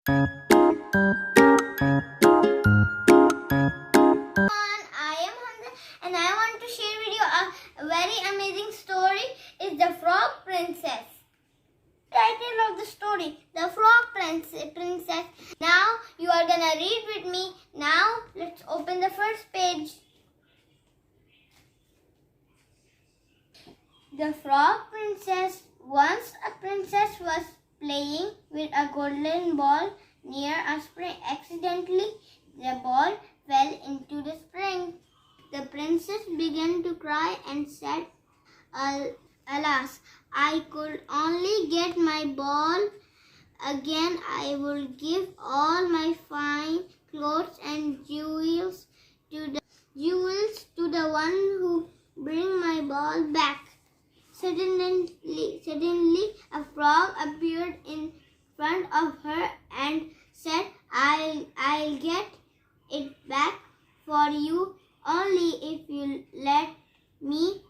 I am Hamza and I want to share with you a very amazing story. Is the Frog Princess. Title of the story, The Frog Princess. Now you are gonna read with me. Now let's open the first page. The Frog Princess. Once a princess was playing with a golden ball near a spring. Accidentally, the ball fell into the spring. The princess began to cry and said, Alas, I could only get my ball again. I will give all my fine clothes and jewels to the one who bring my ball back. Suddenly, a frog appeared in front of her and said, I'll get it back for you only if you let me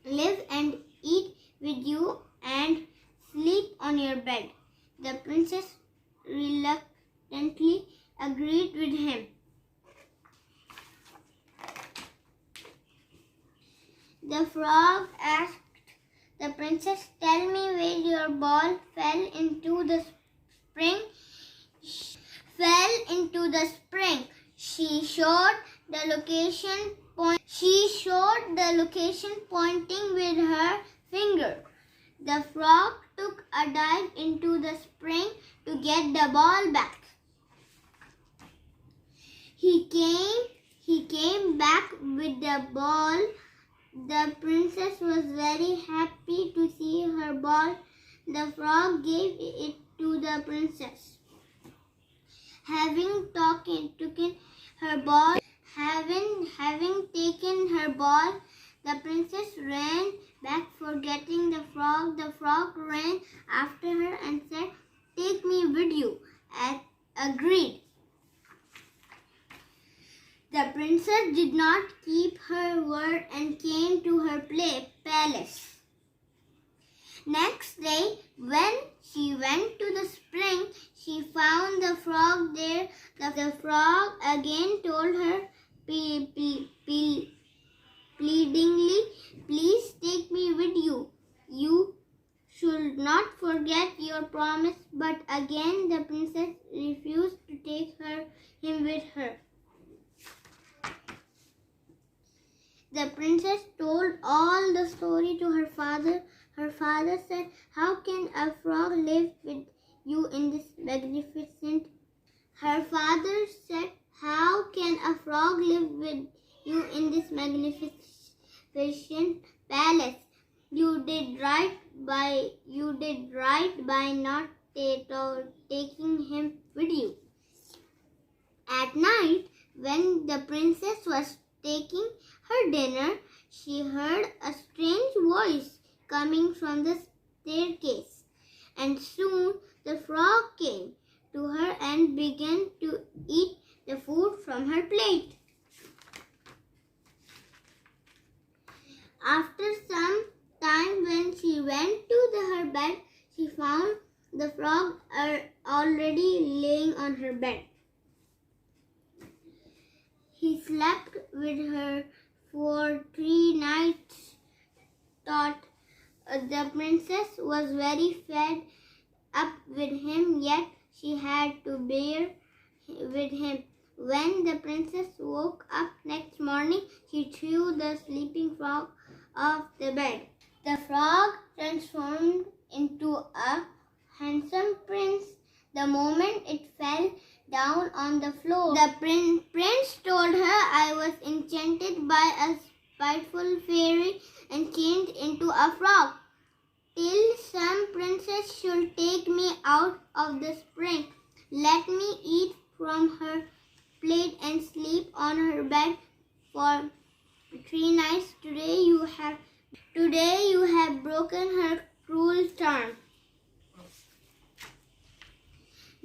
live and eat with you and sleep on your bed. The princess reluctantly agreed with him. The frog asked the princess, Tell me where your ball fell into the spring. She showed the location pointing with her finger. The frog took a dive into the spring to get the ball back. He came back with the ball. The princess was very happy to see her ball. The frog gave it to the princess. Having taken her ball, the princess ran back forgetting the frog. The frog ran after her and said, Take me with you. Agreed. The princess did not keep her word and came to her palace. Next day, when she went to the spring, she found the frog there. The frog again told her pleadingly, Please take me with you. You should not forget your promise. But again, the princess refused to take him with her. The princess told all the story to her father. Her father said, How can a frog live with you in this magnificent? Her father said, How can a frog live with you in this magnificent palace? You did right by not taking him with you. At night, when the princess was taking her dinner, she heard a strange voice coming from the staircase, and soon the frog came to her and began to eat the food from her plate. After some time, when she went to her bed, she found the frog already laying on her bed. He slept with her for 3 nights. Thought the princess was very fed up with him, yet she had to bear with him. When the princess woke up next morning, she threw the sleeping frog off the bed. The frog transformed into a handsome prince the moment it fell down on the floor. The prince told her, I was enchanted by a spiteful fairy and changed into a frog. Till some princess should take me out of the spring. Let me eat from her plate and sleep on her bed for 3 nights. Today you have broken her cruel charm.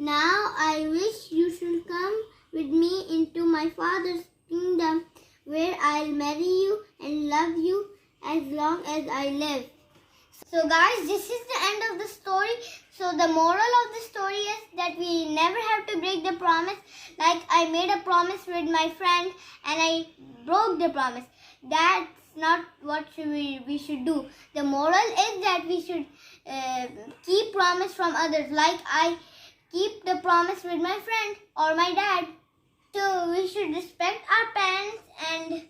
Now I wish you should come with me into my father's kingdom, where I'll marry you and love you as long as I live. So guys, this is the end of the story. So the moral of the story is that we never have to break the promise. Like I made a promise with my friend and I broke the promise. That's not what we should do. The moral is that we should keep promise from others. Like I keep the promise with my friend or my dad. So we should respect our parents and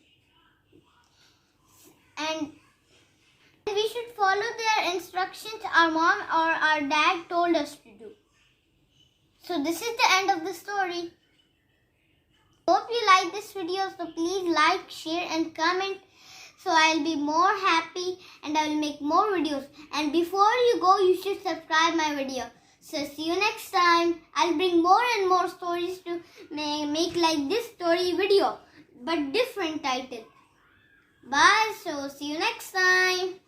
we should follow their instructions our mom or our dad told us to do. So this is the end of the story. Hope you like this video, so please like, share and comment so I'll be more happy and I will make more videos. And before you go, you should subscribe my video. So see you next time. I'll bring more and more stories to make like this story video but different title. Bye. So see you next time.